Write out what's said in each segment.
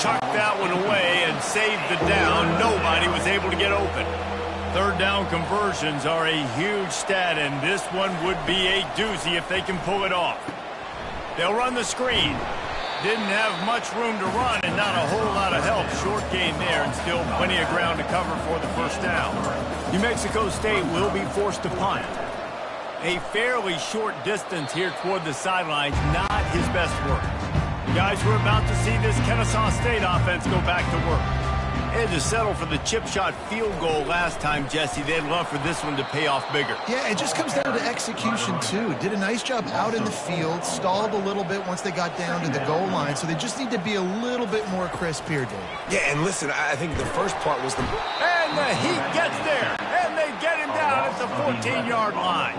chucked that one away and saved the down. Nobody was able to get open. Third down conversions are a huge stat, and this one would be a doozy if they can pull it off. They'll run the screen. Didn't have much room to run and not a whole lot of help. Short gain there and still plenty of ground to cover for the first down. New Mexico State will be forced to punt. A fairly short distance here toward the sidelines, not his best work. Guys, we're about to see this Ncaa State offense go back to work. They had to settle for the chip shot field goal last time, Jesse. They'd love for this one to pay off bigger. Yeah, it just comes down to execution, too. Did a nice job out in the field, stalled a little bit once they got down to the goal line, so they just need to be a little bit more crisp here, Dave. Yeah, and listen, I think the first part was the... And the heat gets there, and they get him down at the 14-yard line.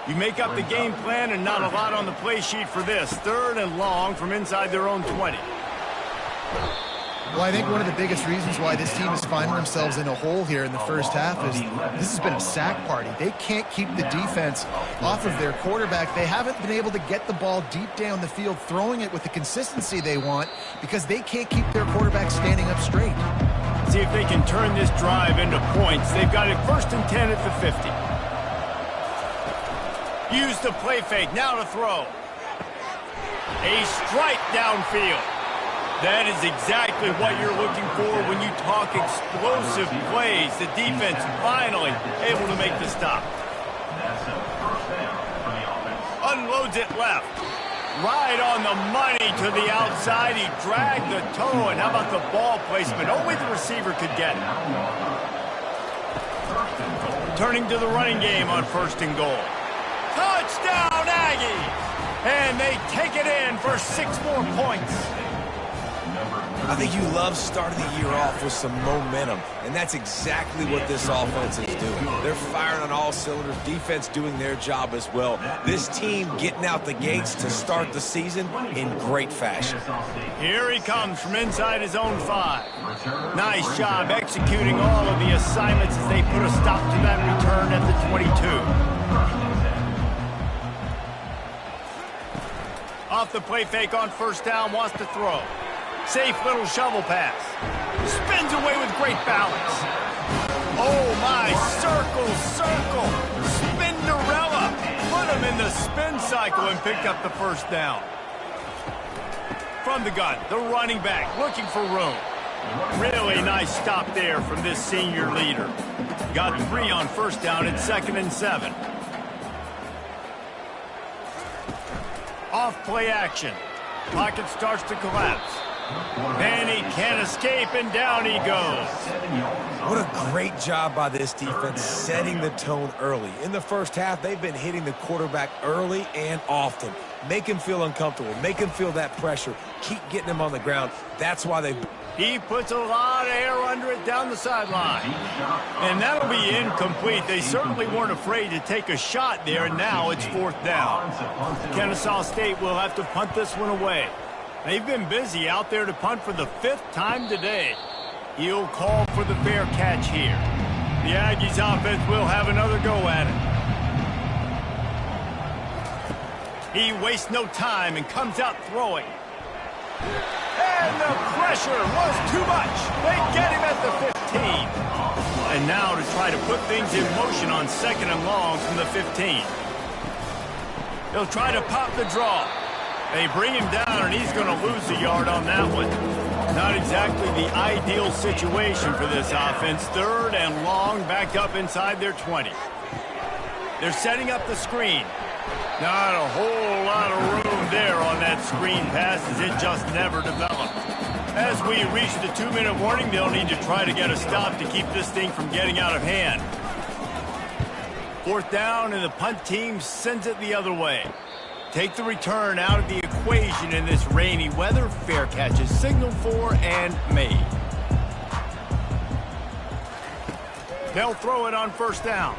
You make up the game plan and not a lot on the play sheet for this. Third and long from inside their own 20. Well, I think one of the biggest reasons why this team is finding themselves in a hole here in the first half is this has been a sack party. They can't keep the defense off of their quarterback. They haven't been able to get the ball deep down the field, throwing it with the consistency they want because they can't keep their quarterback standing up straight. See if they can turn this drive into points. They've got it 1st and 10 at the 50. Use the play fake, now to throw. A strike downfield. That is exactly what you're looking for when you talk explosive plays. The defense finally able to make the stop. Unloads it left. Right on the money to the outside. He dragged the toe, and how about the ball placement? Only the receiver could get it. Turning to the running game on 1st and goal. Touchdown, Aggies! And they take it in for 6 more points. I think you love starting the year off with some momentum, and that's exactly what this offense is doing. They're firing on all cylinders, defense doing their job as well. This team getting out the gates to start the season in great fashion. Here he comes from inside his own 5. Nice job executing all of the assignments as they put a stop to that return at the 22. Off the play fake on 1st down, wants to throw. Safe little shovel pass. Spins away with great balance. Oh my, circle, circle. Spinderella. Put him in the spin cycle and picked up the 1st down. From the gun, the running back looking for room. Really nice stop there from this senior leader. Got 3 on 1st down at 2nd and 7. Off play action. Pocket starts to collapse. And he can't escape, and down he goes. What a great job by this defense setting the tone early. In the first half, they've been hitting the quarterback early and often. Make him feel uncomfortable. Make him feel that pressure. Keep getting him on the ground. That's why they... He puts a lot of air under it down the sideline. And that'll be incomplete. They certainly weren't afraid to take a shot there, and now it's 4th down. Ncaa State will have to punt this one away. They've been busy out there to punt for the 5th time today. He'll call for the fair catch here. The Aggies offense will have another go at it. He wastes no time and comes out throwing. And the pressure was too much. They get him at the 15. And now to try to put things in motion on 2nd and long from the 15. They'll try to pop the draw. They bring him down, and he's going to lose a yard on that one. Not exactly the ideal situation for this offense. 3rd and long, back up inside their 20. They're setting up the screen. Not a whole lot of room there on that screen pass, as it just never developed. As we reach the 2-minute warning, they'll need to try to get a stop to keep this thing from getting out of hand. 4th down, and the punt team sends it the other way. Take the return out of the equation in this rainy weather. Fair catch is signaled for and made. They'll throw it on 1st down.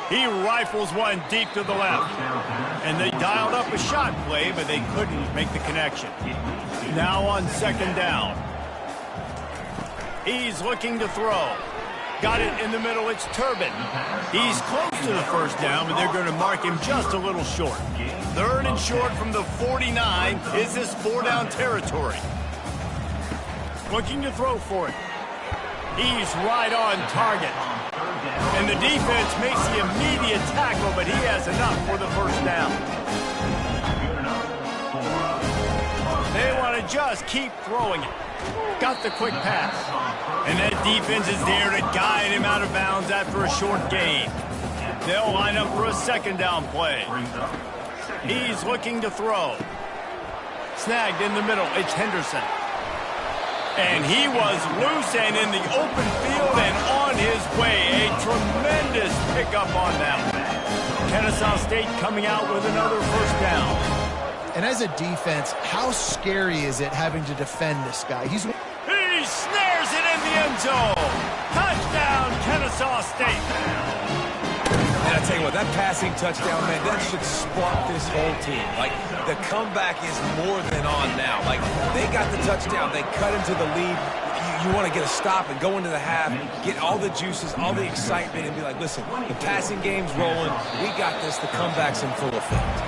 He rifles one deep to the left. And they dialed up a shot play, but they couldn't make the connection. Now on 2nd down. He's looking to throw. Got it in the middle, it's Turbin. He's close to the 1st down, but they're going to mark him just a little short. 3rd and short from the 49. Is this 4-down territory? looking to throw for it. He's right on target. And the defense makes the immediate tackle, but he has enough for the first down. They want to just keep throwing it. Got the quick pass. And that defense is there to guide him out of bounds after a short gain. They'll line up for a second down play. He's looking to throw. Snagged in the middle, it's Henderson. And he was loose and in the open field and on his way. A tremendous pickup on that one. Kennesaw State coming out with another first down. And as a defense, how scary is it having to defend this guy? He snares it in the end zone. Touchdown, Kennesaw State. And I tell you what, that passing touchdown, man, that should spark this whole team. Like, the comeback is more than on now. Like, they got the touchdown. They cut into the lead. You want to get a stop and go into the half, get all the juices, all the excitement, and be like, listen, the passing game's rolling. We got this. The comeback's in full effect.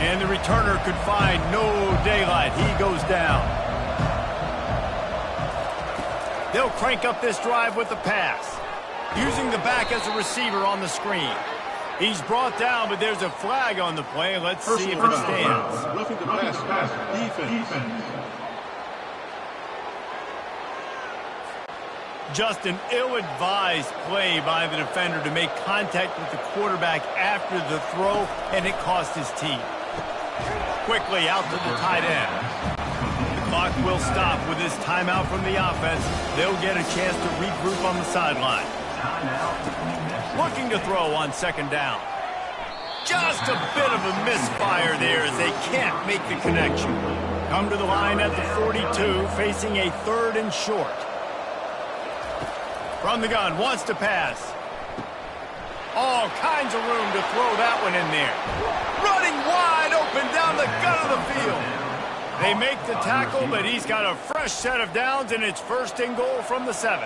And the returner could find no daylight. He goes down. They'll crank up this drive with the pass, using the back as a receiver on the screen. He's brought down, but there's a flag on the play. Let's see if it stands. Roughing the pass. Defense. Just an ill-advised play by the defender to make contact with the quarterback after the throw, and it cost his team. Quickly out to the tight end. The clock will stop with this timeout from the offense. They'll get a chance to regroup on the sideline. Looking to throw on second down. Just a bit of a misfire there as they can't make the connection. Come to the line at the 42, facing a third and short. From the gun, wants to pass. All kinds of room to throw that one in there. Running wide open down the gut of the field. They make the tackle, but he's got a fresh set of downs, and it's first and goal from the 7.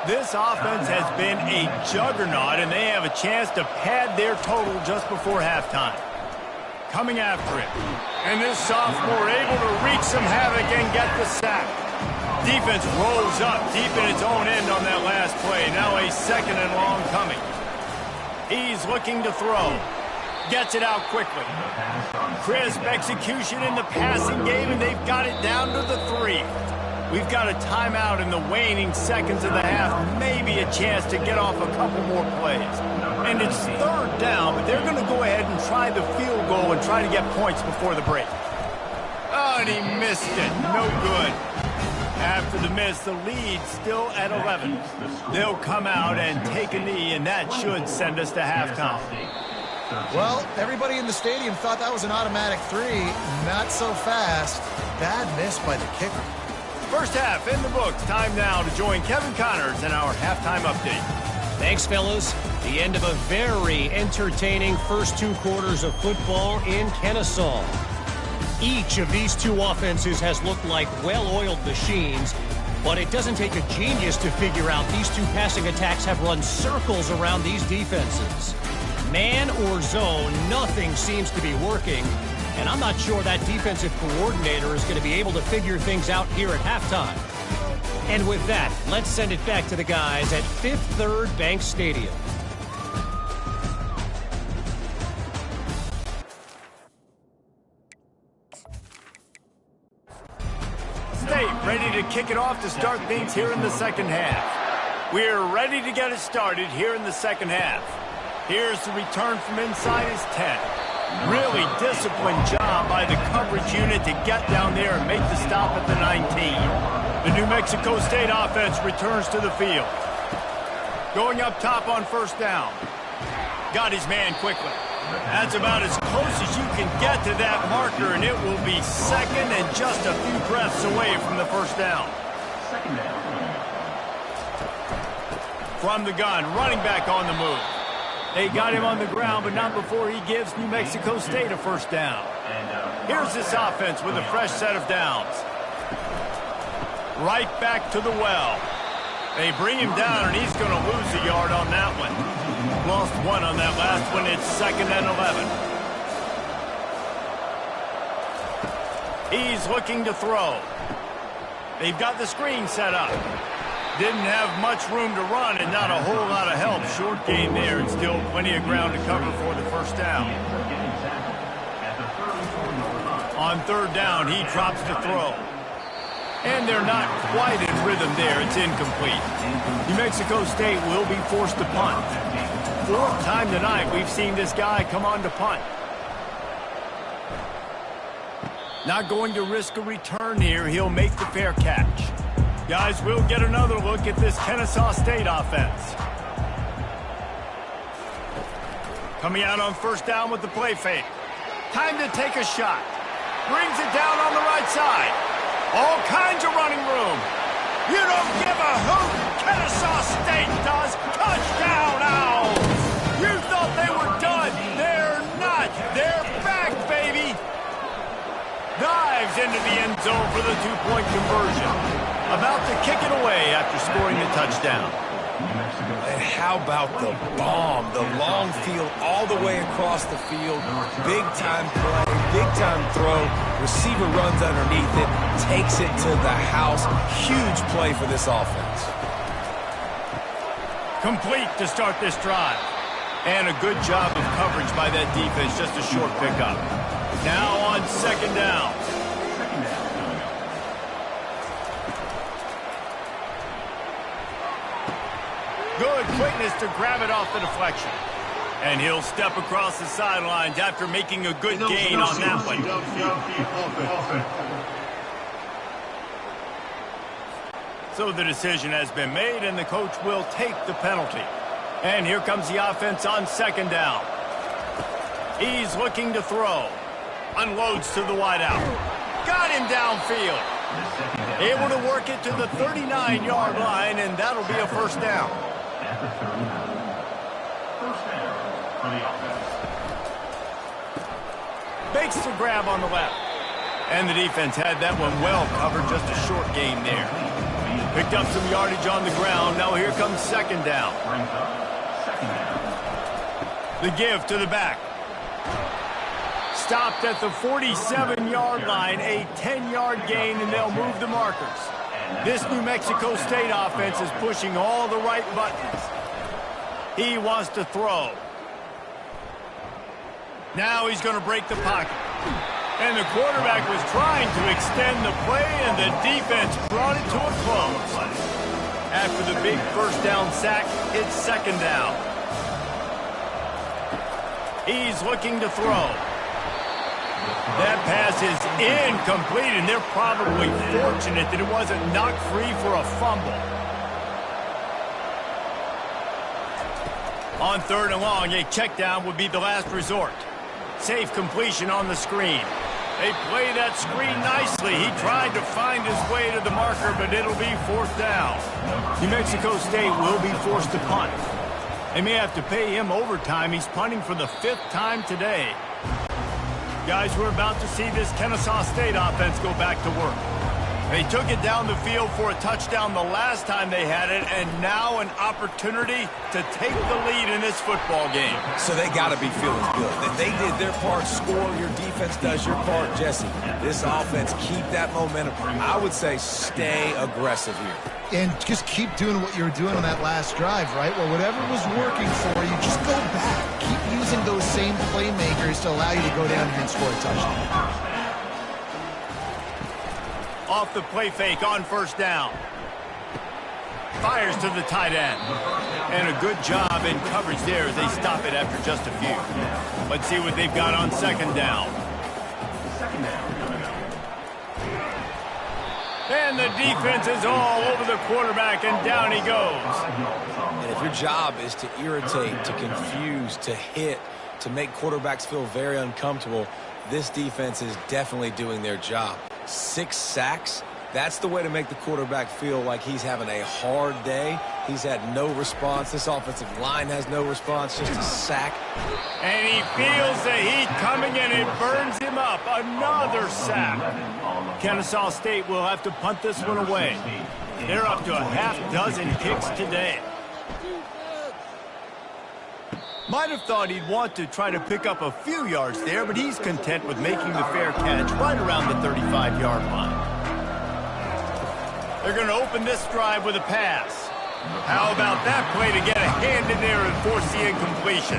This offense has been a juggernaut, and they have a chance to pad their total just before halftime. Coming after it. And this sophomore able to wreak some havoc and get the sack. Defense rolls up deep in its own end on that last play. Now a second and long coming. He's looking to throw. Gets it out quickly. Crisp execution in the passing game, and they've got it down to the 3. We've got a timeout in the waning seconds of the half. Maybe a chance to get off a couple more plays. And it's third down, but they're going to go ahead and try the field goal and try to get points before the break. Oh, and he missed it. No good. After the miss, the lead still at 11. They'll come out and take a knee, and that should send us to halftime. Well, everybody in the stadium thought that was an automatic 3. Not so fast. Bad miss by the kicker. First half in the books. Time now to join Kevin Connors in our halftime update. Thanks, fellas. The end of a very entertaining first 2 quarters of football in Kennesaw. Each of these 2 offenses has looked like well-oiled machines, but it doesn't take a genius to figure out these 2 passing attacks have run circles around these defenses. Man or zone, nothing seems to be working, and I'm not sure that defensive coordinator is going to be able to figure things out here at halftime. And with that, let's send it back to the guys at Fifth Third Bank Stadium. State ready to kick it off to start things here in the second half. We're ready to get it started here in the second half. Here's the return from inside his 10. Really disciplined job by the coverage unit to get down there and make the stop at the 19. The New Mexico State offense returns to the field. Going up top on first down. Got his man quickly. That's about as close as you can get to that marker, and it will be second and just a few breaths away from the first down. From the gun, running back on the move. They got him on the ground, but not before he gives New Mexico State a first down. Here's this offense with a fresh set of downs. Right back to the well. They bring him down, and he's going to lose a yard on that one. Lost 1 on that last one. It's second and 11. He's looking to throw. They've got the screen set up. Didn't have much room to run and not a whole lot of help. Short game there and still plenty of ground to cover for the first down. On third down, he drops the throw. And they're not quite in rhythm there. It's incomplete. New Mexico State will be forced to punt. Fourth time tonight we've seen this guy come on to punt. Not going to risk a return here. He'll make the fair catch. Guys, we'll get another look at this Ncaa State offense. Coming out on first down with the play fake. Time to take a shot. Brings it down on the right side. All kinds of running room. You don't give a hoot. Ncaa State does. Touchdown, Owls. You thought they were done. They're not. They're back, baby. Dives into the end zone for the two-point conversion. About to kick it away after scoring the touchdown. And how about the bomb? The long field all the way across the field. Big-time play, big-time throw. Receiver runs underneath it, takes it to the house. Huge play for this offense. Complete to start this drive. And a good job of coverage by that defense, just a short pickup. Now on second down. Good quickness to grab it off the deflection. And he'll step across the sidelines after making a good gain on that one. So the decision has been made, and the coach will take the penalty. And here comes the offense on second down. He's looking to throw. Unloads to the wideout. Got him downfield. Able to work it to the 39-yard line, and that'll be a first down. Makes the grab on the left. And the defense had that one well covered, just a short gain there. Picked up some yardage on the ground. Now here comes second down. The give to the back. Stopped at the 47-yard line, a 10-yard gain, and they'll move the markers. This New Mexico State offense is pushing all the right buttons. He wants to throw. Now he's going to break the pocket. And the quarterback was trying to extend the play, and the defense brought it to a close. After the big first down sack, it's second down. He's looking to throw. That pass is incomplete, and they're probably fortunate that it wasn't knocked free for a fumble. On third and long, a check down would be the last resort. Safe completion on the screen. They play that screen nicely. He tried to find his way to the marker, but it'll be fourth down. New Mexico State will be forced to punt. They may have to pay him overtime. He's punting for the 5th time today. Guys, we're about to see this Ncaa State offense go back to work. They took it down the field for a touchdown the last time they had it, and now an opportunity to take the lead in this football game. So they got to be feeling good. That they did their part, score, your defense does your part, Jesse. This offense, keep that momentum. I would say stay aggressive here. And just keep doing what you were doing on that last drive, right? Well, whatever was working for you, just go back. Keep using those same playmakers to allow you to go down and score a touchdown. Off the play fake on first down. Fires to the tight end. And a good job in coverage there as they stop it after just a few. Let's see what they've got on second down. And the defense is all over the quarterback, and down he goes. And if your job is to irritate, to confuse, to hit, to make quarterbacks feel very uncomfortable, this defense is definitely doing their job. 6 sacks, that's the way to make the quarterback feel like he's having a hard day. He's had no response. This offensive line has no response, just a sack. And he feels the heat coming, and it burns him up. Another sack. Ncaa State will have to punt this one away. They're up to a half-dozen kicks today. Might have thought he'd want to try to pick up a few yards there, but he's content with making the fair catch right around the 35-yard line. They're going to open this drive with a pass. How about that play to get a hand in there and force the incompletion?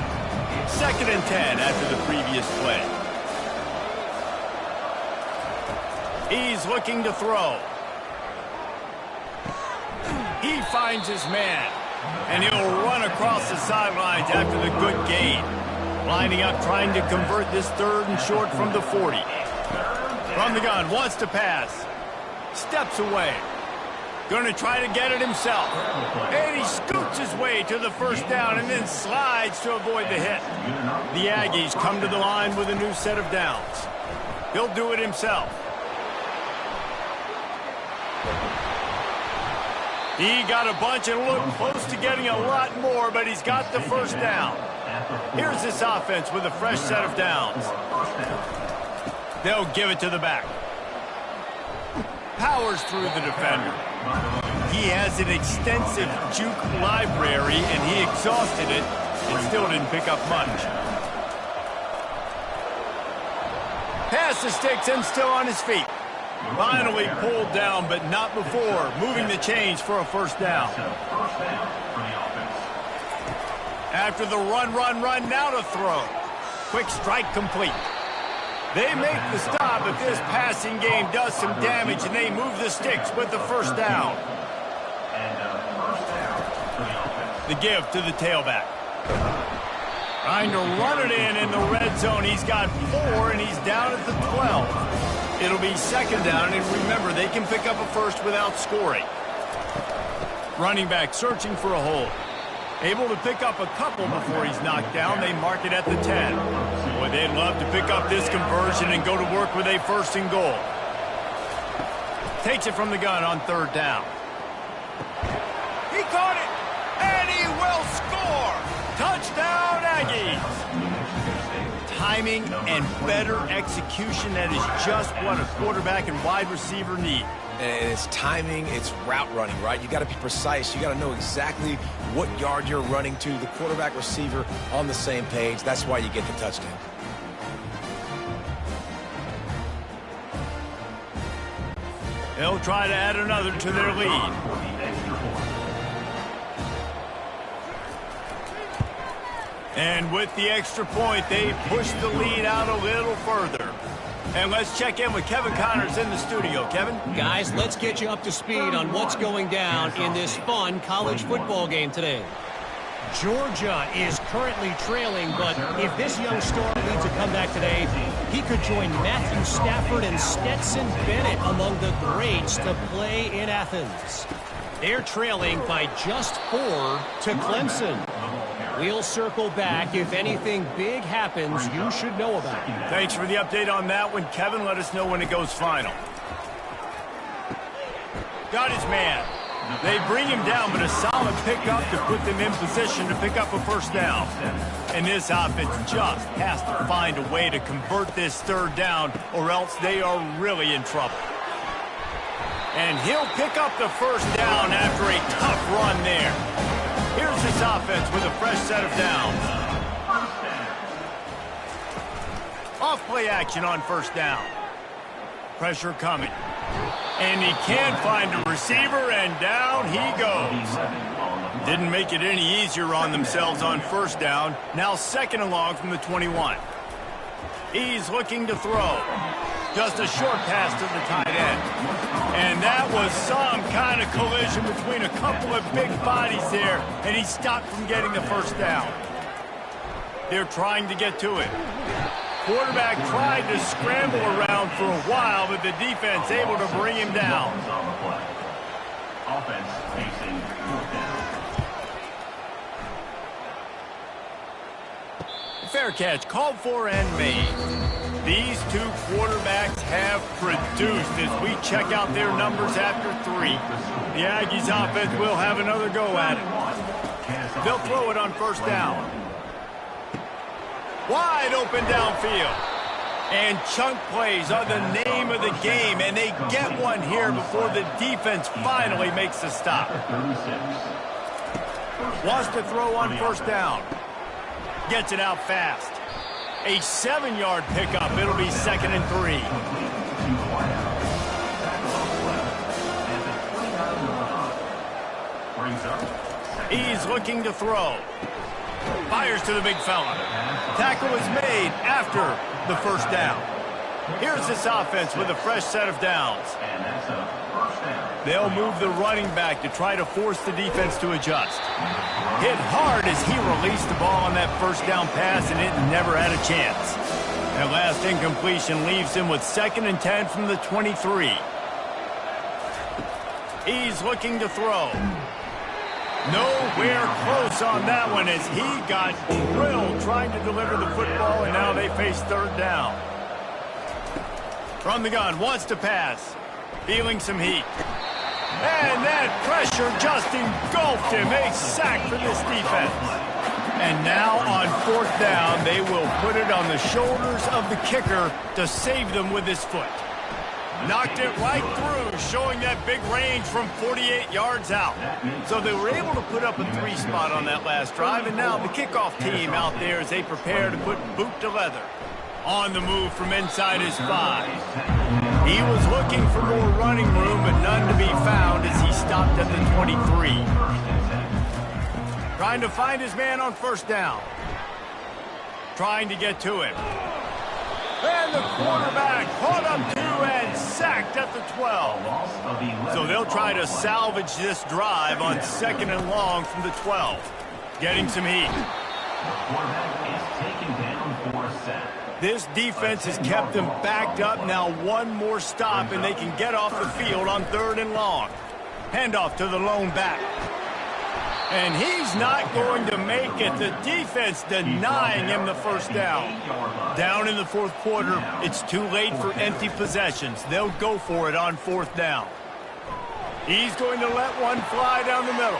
2nd and 10 after the previous play. He's looking to throw. He finds his man, and he'll run across the sidelines after the good gain. Lining up, trying to convert this 3rd and short from the 40. From the gun, wants to pass. Steps away. Going to try to get it himself. And he scoots his way to the 1st down and then slides to avoid the hit. The Aggies come to the line with a new set of downs. He'll do it himself. He got a bunch and looked close to getting a lot more, but he's got the 1st down. Here's this offense with a fresh set of downs. They'll give it to the back. Powers through the defender. He has an extensive juke library, and he exhausted it and still didn't pick up much. Pass the sticks and still on his feet. Finally pulled down, but not before moving the chains for a 1st down. After the run, now to throw. Quick strike complete. They make the stop, but this passing game does some damage, and they move the sticks with the 1st down. The give to the tailback. Trying to run it in the red zone. He's got 4, and he's down at the 12. It'll be 2nd down, and remember, they can pick up a 1st without scoring. Running back searching for a hole. Able to pick up a couple before he's knocked down. They mark it at the 10. Boy, they'd love to pick up this conversion and go to work with a 1st and goal. Takes it from the gun on 3rd down. He caught it, and he will score. Touchdown, Aggies. Timing and better execution, that is just what a quarterback and wide receiver need. And it's timing, it's route running, right? You got to be precise. You got to know exactly what yard you're running to. The quarterback, receiver on the same page. That's why you get the touchdown. They'll try to add another to their lead. And with the extra point, they push the lead out a little further. And let's check in with Kevin Connors in the studio. Kevin? Guys, let's get you up to speed on what's going down in this fun college football game today. Georgia is currently trailing, but if this young star leads a comeback today, he could join Matthew Stafford and Stetson Bennett among the greats to play in Athens. They're trailing by just 4 to Clemson. We'll circle back. If anything big happens, you should know about it. Thanks for the update on that one, Kevin. Let us know when it goes final. Got his man. They bring him down, but a solid pickup to put them in position to pick up a 1st down. And this offense just has to find a way to convert this 3rd down, or else they are really in trouble. And he'll pick up the 1st down after a tough run there. Here's this offense with a fresh set of downs. Off play action on 1st down. Pressure coming. And he can't find a receiver, and down he goes. Didn't make it any easier on themselves on 1st down. Now 2nd and long from the 21. He's looking to throw. Just a short pass to the tight end. And that was some kind of collision between a couple of big bodies there, and he stopped from getting the 1st down. They're trying to get to it. Quarterback tried to scramble around for a while, but the defense able to bring him down. Offense facing 4th down. Fair catch called for and made. These 2 quarterbacks have produced as we check out their numbers after 3. The Aggies offense will have another go at it. They'll throw it on 1st down. Wide open downfield. And chunk plays are the name of the game, and they get one here before the defense finally makes the stop. Wants to throw on 1st down. Gets it out fast. A 7-yard pickup. It'll be 2nd and 3. He's looking to throw. Fires to the big fella. Tackle is made after the first down. Here's this offense with a fresh set of downs. They'll move the running back to try to force the defense to adjust. Hit hard as he released the ball on that first down pass, and it never had a chance. That last incompletion leaves him with 2nd and 10 from the 23. He's looking to throw. Nowhere close on that one as he got drilled trying to deliver the football, and now they face 3rd down. From the gun, wants to pass. Feeling some heat. And that pressure just engulfed him. A sack for this defense. And now on 4th down, they will put it on the shoulders of the kicker to save them with his foot. Knocked it right through, showing that big range from 48 yards out. So they were able to put up a 3 spot on that last drive, and now the kickoff team out there as they prepare to put boot to leather. On the move from inside his 5. He was looking for more running room, but none to be found as he stopped at the 23. Trying to find his man on 1st down. Trying to get to him. And the quarterback caught up to and sacked at the 12. So they'll try to salvage this drive on 2nd and long from the 12. Getting some heat. This defense has kept them backed up. Now one more stop and they can get off the field on 3rd and long. Handoff to the lone back. And he's not going to make it. The defense denying him the 1st down. Down in the 4th quarter, it's too late for empty possessions. They'll go for it on 4th down. He's going to let one fly down the middle.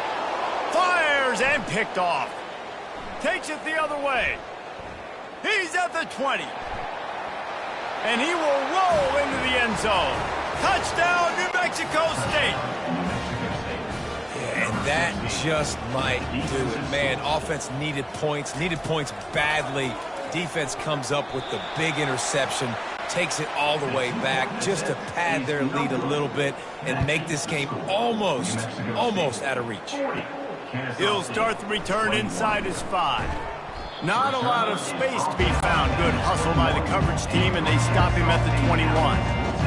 Fires and picked off. Takes it the other way. He's at the 20. And he will roll into the end zone. Touchdown, New Mexico State. And that just might do it. Man, offense needed points badly. Defense comes up with the big interception, takes it all the way back just to pad their lead a little bit and make this game almost out of reach. He'll start the return inside his 5. Not a lot of space to be found. Good hustle by the coverage team, and they stop him at the 21.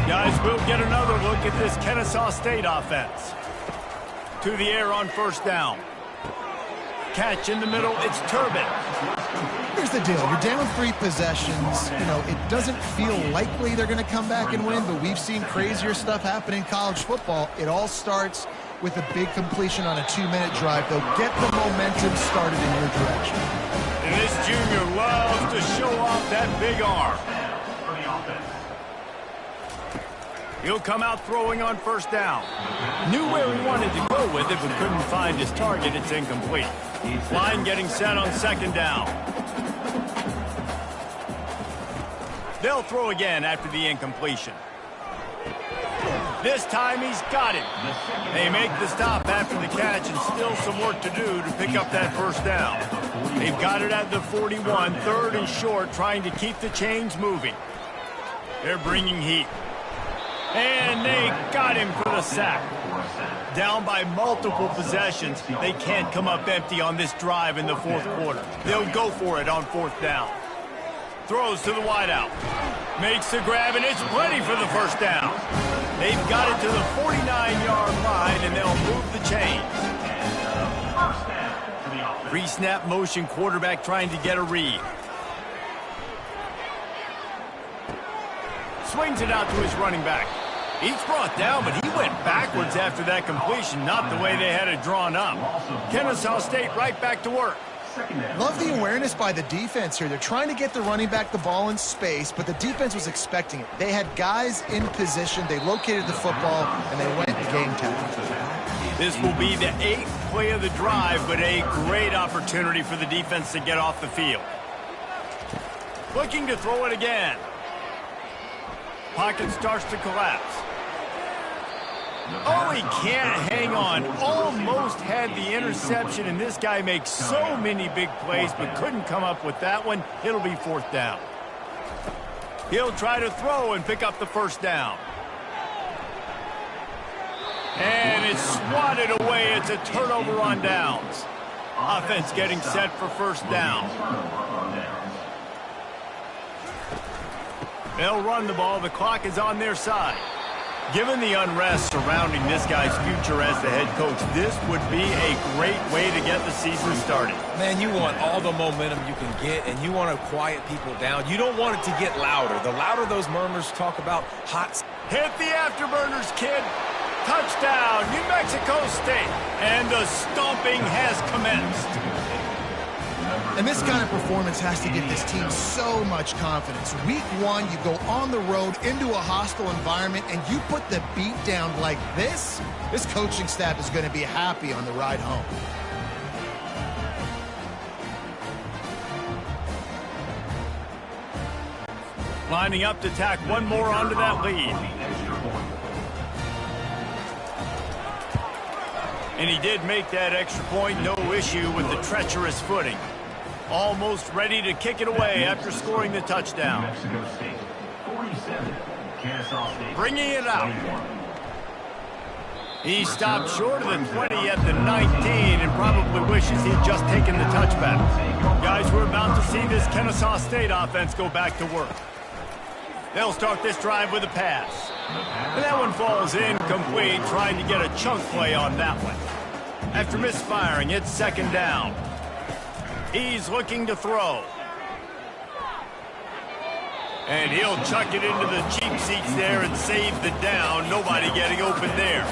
Guys, we'll get another look at this Ncaa State offense. To the air on 1st down. Catch in the middle, it's Turbin. Here's the deal. You're down 3 possessions. You know, it doesn't feel likely they're going to come back and win, but we've seen crazier stuff happen in college football. It all starts with a big completion on a 2-minute drive. They'll get the momentum started in your direction. And this junior loves to show off that big arm. He'll come out throwing on 1st down. Knew where he wanted to go with it, but couldn't find his target. It's incomplete. Line getting set on 2nd down. They'll throw again after the incompletion. This time he's got it. They make the stop after the catch, and still some work to do to pick up that 1st down. They've got it at the 41, 3rd and short, trying to keep the chains moving. They're bringing heat. And they got him for the sack. Down by multiple possessions, they can't come up empty on this drive in the 4th quarter. They'll go for it on 4th down. Throws to the wideout. Makes the grab, and it's plenty for the 1st down. They've got it to the 49-yard line, and they'll move the chains. Pre-snap motion, quarterback trying to get a read. Swings it out to his running back. He's brought down, but he went backwards after that completion, not the way they had it drawn up. Ncaa State right back to work. Love the awareness by the defense here. They're trying to get the running back the ball in space, but the defense was expecting it. They had guys in position. They located the football, and they went game time. This will be the 8th play of the drive, but a great opportunity for the defense to get off the field. Looking to throw it again. Pocket starts to collapse. Oh, he can't hang on. Almost had the interception, and this guy makes so many big plays, but couldn't come up with that one. It'll be 4th down. He'll try to throw and pick up the 1st down. And it's swatted away it's a turnover on downs. Offense getting set for first down. They'll run the ball. The clock is on their side. Given the unrest surrounding this guy's future as the head coach, this would be a great way to get the season started. Man, you want all the momentum you can get, and you want to quiet people down. You don't want it to get louder. The louder those murmurs talk about hot... Hit the afterburners, kid. Touchdown, New Mexico State. And the stomping has commenced. And this kind of performance has to give this team so much confidence. Week 1, you go on the road into a hostile environment, and you put the beat down like this coaching staff is going to be happy on the ride home. Lining up to tack one more onto that lead. And he did make that extra point, no issue with the treacherous footing. Almost ready to kick it away after scoring the touchdown. Bringing it out. He stopped short of the 20 at the 19 and probably wishes he'd just taken the touchback. Guys, we're about to see this Ncaa State offense go back to work. They'll start this drive with a pass. And that one falls incomplete, trying to get a chunk play on that one. After misfiring, it's second down. He's looking to throw. And he'll chuck it into the cheap seats there and save the down. Nobody getting open there.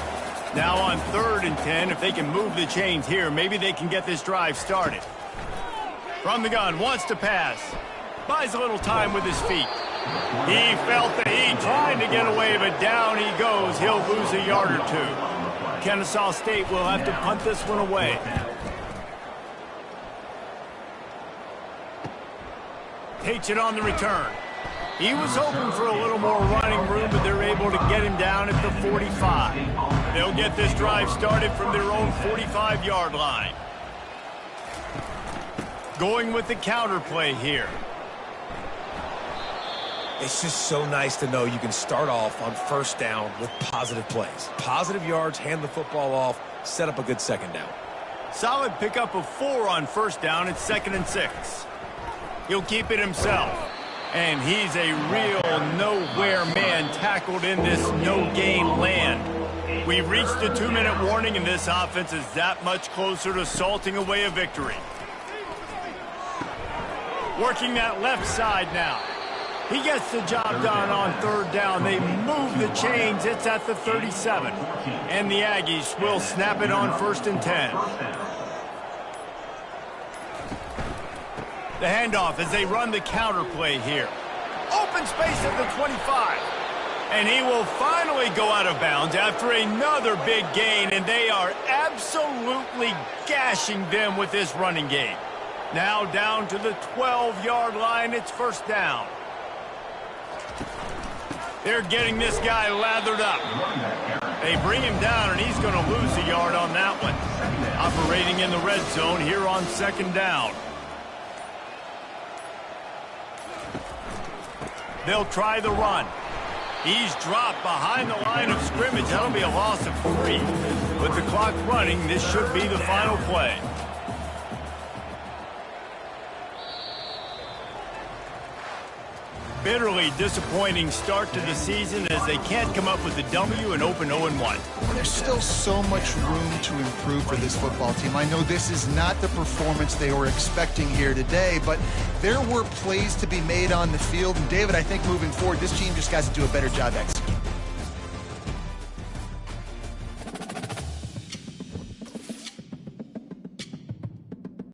Now on 3rd and 10, if they can move the chains here, maybe they can get this drive started. From the gun, wants to pass. Buys a little time with his feet. He felt the heat, trying to get away, but down he goes. He'll lose a yard or two. Ncaa State will have to punt this one away. Takes it on the return. He was hoping for a little more running room, but they're able to get him down at the 45. They'll get this drive started from their own 45-yard line. Going with the counter play here. It's just so nice to know you can start off on first down with positive plays. Positive yards, hand the football off, set up a good second down. Solid pickup of 4 on first down. It's 2nd and 6. He'll keep it himself. And he's a real nowhere man tackled in this no-gain land. We've reached the 2-minute warning, and this offense is that much closer to salting away a victory. Working that left side now. He gets the job done on 3rd down. They move the chains. It's at the 37. And the Aggies will snap it on 1st and 10. The handoff as they run the counter play here. Open space at the 25. And he will finally go out of bounds after another big gain, and they are absolutely gashing them with this running game. Now down to the 12-yard line. It's 1st down. They're getting this guy lathered up. They bring him down, and he's going to lose a yard on that one. Operating in the red zone here on 2nd down. They'll try the run. He's dropped behind the line of scrimmage. That'll be a loss of 3. With the clock running, this should be the final play. Bitterly disappointing start to the season as they can't come up with the W and open 0-1. There's still so much room to improve for this football team. I know this is not the performance they were expecting here today, but there were plays to be made on the field. And David, I think moving forward, this team just got to do a better job executing.